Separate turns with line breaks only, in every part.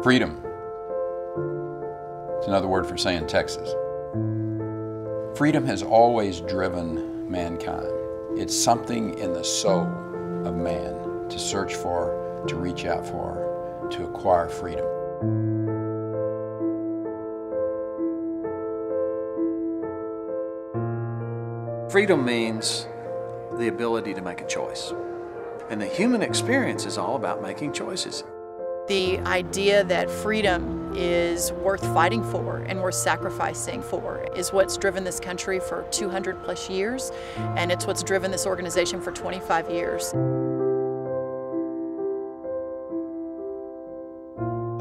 Freedom. It's another word for saying Texas. Freedom has always driven mankind. It's something in the soul of man to search for, to reach out for, to acquire freedom.
Freedom means the ability to make a choice. And the human experience is all about making choices.
The idea that freedom is worth fighting for and worth sacrificing for is what's driven this country for 200 plus years, and it's what's driven this organization for 25 years.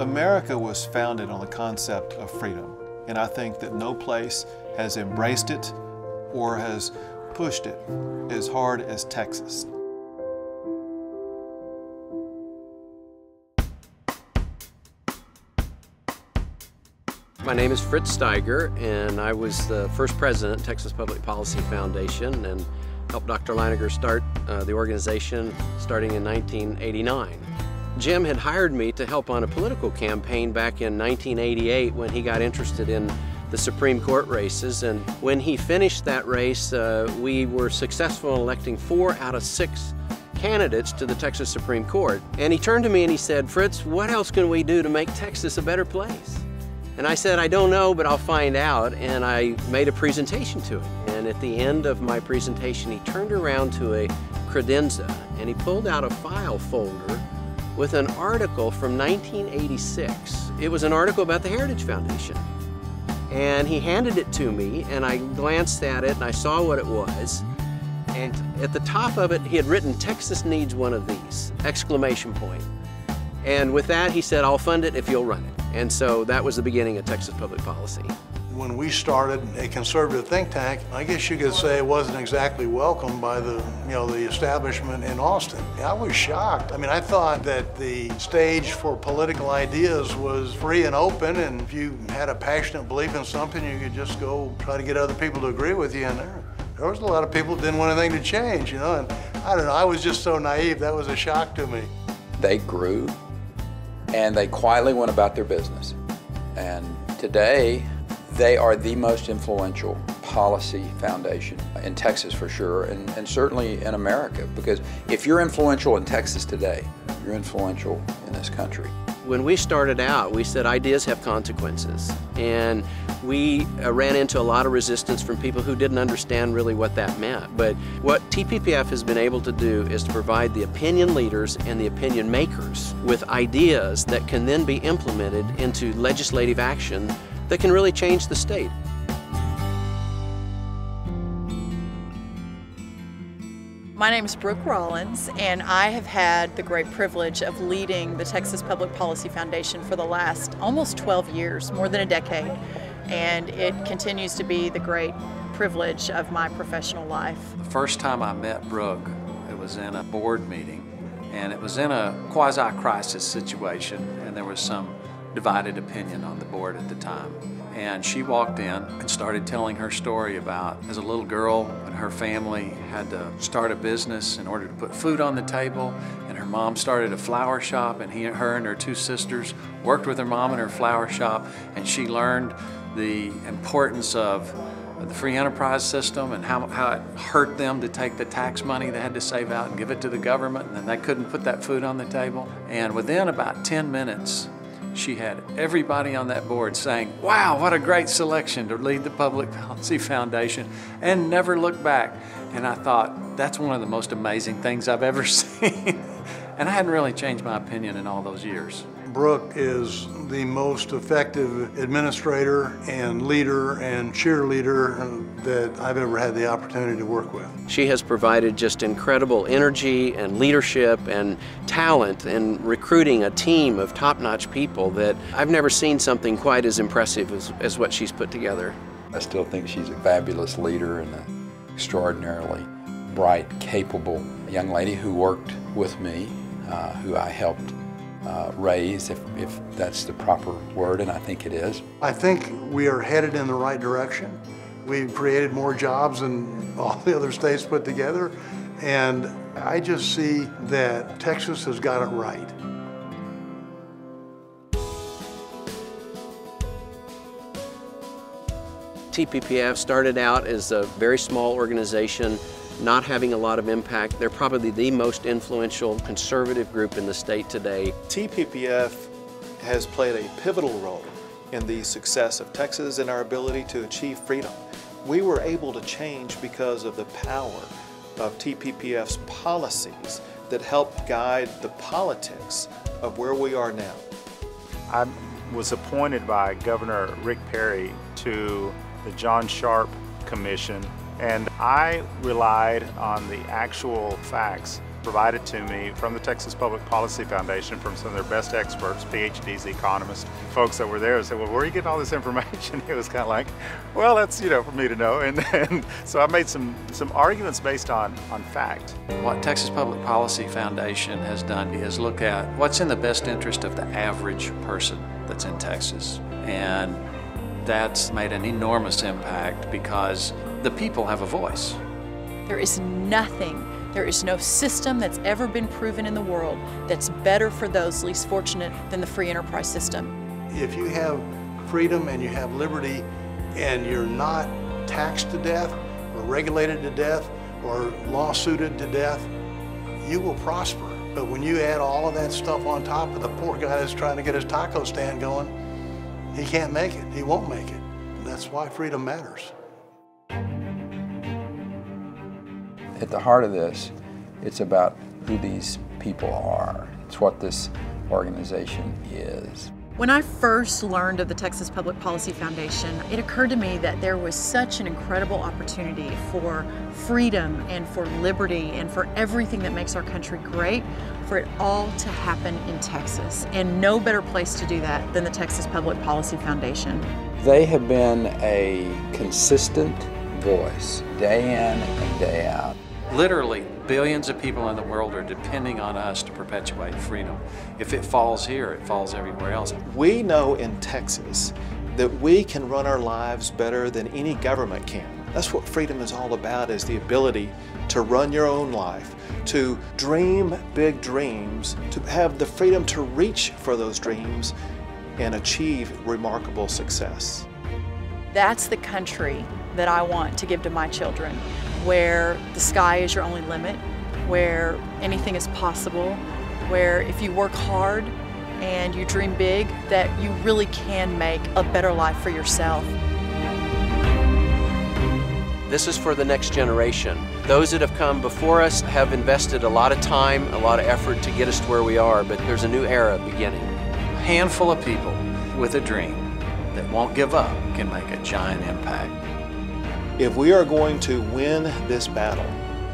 America was founded on the concept of freedom, and I think that no place has embraced it or has pushed it as hard as Texas.
My name is Fritz Steiger, and I was the first president of Texas Public Policy Foundation and helped Dr. Leininger start the organization starting in 1989. Jim had hired me to help on a political campaign back in 1988 when he got interested in the Supreme Court races, and when he finished that race, we were successful in electing 4 out of 6 candidates to the Texas Supreme Court. And he turned to me and he said, "Fritz, what else can we do to make Texas a better place?" And I said, "I don't know, but I'll find out." And I made a presentation to him. And at the end of my presentation, he turned around to a credenza and he pulled out a file folder with an article from 1986. It was an article about the Heritage Foundation. And he handed it to me, and I glanced at it and I saw what it was. And at the top of it, he had written, "Texas needs one of these!" exclamation point. And with that, he said, "I'll fund it if you'll run it." And so that was the beginning of Texas Public Policy.
When we started a conservative think tank, I guess you could say it wasn't exactly welcomed by the establishment in Austin. I was shocked. I mean, I thought that the stage for political ideas was free and open, and if you had a passionate belief in something, you could just go try to get other people to agree with you. And there was a lot of people who didn't want anything to change, and I don't know, I was just so naive. That was a shock to me.
They grew, and they quietly went about their business. And today, they are the most influential policy foundation in Texas for sure, and certainly in America, because if you're influential in Texas today, you're influential in this country.
When we started out, we said ideas have consequences, and we ran into a lot of resistance from people who didn't understand really what that meant. But what TPPF has been able to do is to provide the opinion leaders and the opinion makers with ideas that can then be implemented into legislative action that can really change the state.
My name is Brooke Rollins, and I have had the great privilege of leading the Texas Public Policy Foundation for the last almost 12 years, more than a decade, and it continues to be the great privilege of my professional life.
The first time I met Brooke, it was in a board meeting, and it was in a quasi-crisis situation, and there was some divided opinion on the board at the time. And she walked in and started telling her story about as a little girl and her family had to start a business in order to put food on the table, and her mom started a flower shop, and her and her 2 sisters worked with her mom in her flower shop, and she learned the importance of the free enterprise system and how it hurt them to take the tax money they had to save out and give it to the government, and then they couldn't put that food on the table. And within about 10 minutes, she had everybody on that board saying, "Wow, what a great selection to lead the Public Policy Foundation," and never looked back. And I thought, that's one of the most amazing things I've ever seen. And I hadn't really changed my opinion in all those years.
Brooke is the most effective administrator and leader and cheerleader that I've ever had the opportunity to work with.
She has provided just incredible energy and leadership and talent in recruiting a team of top-notch people that I've never seen something quite as impressive as what she's put together.
I still think she's a fabulous leader and an extraordinarily bright, capable young lady who worked with me, who I helped raise, if that's the proper word, and I think it is.
I think we are headed in the right direction. We've created more jobs than all the other states put together, and I just see that Texas has got it right.
TPPF started out as a very small organization, not having a lot of impact. They're probably the most influential conservative group in the state today.
TPPF has played a pivotal role in the success of Texas and our ability to achieve freedom. We were able to change because of the power of TPPF's policies that help guide the politics of where we are now.
I was appointed by Governor Rick Perry to the John Sharp Commission, and I relied on the actual facts provided to me from the Texas Public Policy Foundation, from some of their best experts, PhDs, economists, folks that were there and said, well, where are you getting all this information? It was kind of like, well, that's, for me to know. And so I made some arguments based on fact.
What Texas Public Policy Foundation has done is look at what's in the best interest of the average person that's in Texas. And that's made an enormous impact because the people have a voice.
There is no system that's ever been proven in the world that's better for those least fortunate than the free enterprise system.
If you have freedom and you have liberty and you're not taxed to death or regulated to death or lawsuited to death, you will prosper. But when you add all of that stuff on top of the poor guy that's trying to get his taco stand going, he can't make it. He won't make it. And that's why freedom matters.
At the heart of this, it's about who these people are. It's what this organization is.
When I first learned of the Texas Public Policy Foundation, it occurred to me that there was such an incredible opportunity for freedom and for liberty and for everything that makes our country great, for it all to happen in Texas. And no better place to do that than the Texas Public Policy Foundation.
They have been a consistent voice, day in and day out.
Literally, billions of people in the world are depending on us to perpetuate freedom. If it falls here, it falls everywhere else.
We know in Texas that we can run our lives better than any government can. That's what freedom is all about, is the ability to run your own life, to dream big dreams, to have the freedom to reach for those dreams and achieve remarkable success.
That's the country that I want to give to my children, where the sky is your only limit, where anything is possible, where if you work hard and you dream big, that you really can make a better life for yourself.
This is for the next generation. Those that have come before us have invested a lot of time, a lot of effort to get us to where we are, but there's a new era beginning.
A handful of people with a dream that won't give up can make a giant impact.
If we are going to win this battle,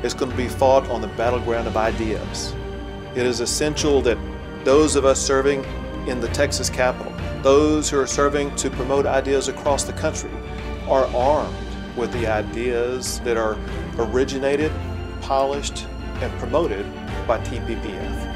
it's going to be fought on the battleground of ideas. It is essential that those of us serving in the Texas Capitol, those who are serving to promote ideas across the country, are armed with the ideas that are originated, polished, and promoted by TPPF.